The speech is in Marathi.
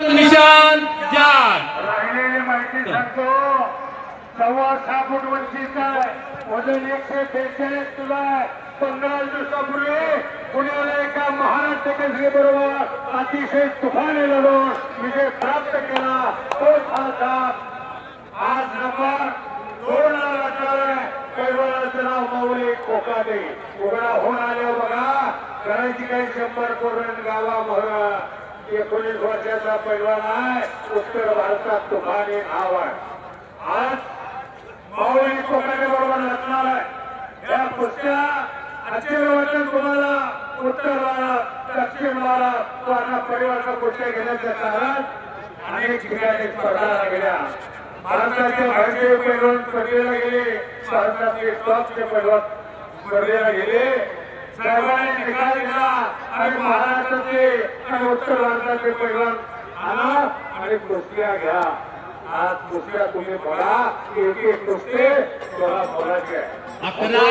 निशान जान राहिलेली माहिती सांगतो. 6.25 फूट उंचीचा वजन 143 किलो आहे. 15 दिवसापूर्वी पुण्याला एका महाराष्ट्र केसरी बरोबर अतिशय तुफानी लढून विजय प्राप्त केला. तोच हा साथ आज नंबर 2 ला लागणार. पैलवानाचं नाव माऊली कोकाटे. उघडा होऊन आले बघा. करायची काही 100 करून गावा मोहरा. 19 वर्षाचा पैलवान आहे. उत्तर भारतात तुफानी नाव आहे. आज माऊली कोकाटे बरोबर लढणार आहे. या कुस्त्या आश्चर्यवचन तुम्हाला उत्तर भारत, दक्षिण भारत वारणा परिवाराच्या कुस्त्या घेण्याचं कारण अनेक ठिकाणी स्पर्धा गेल्या. भारताचे भारतीय पैलवान स्पर्धेला गेले. भारतातले टॉपचे पैलवान स्पर्धेला गेले. सर्वांनी निकाल दिला आणि महाराष्ट्राचे आणि उत्तर भारताचे पैलवान आणा आणि कुस्त्या घ्या. आज कुस्त्या तुम्ही बघा. एक एक कुस्ते तुम्हाला बोलायचे आहे. 11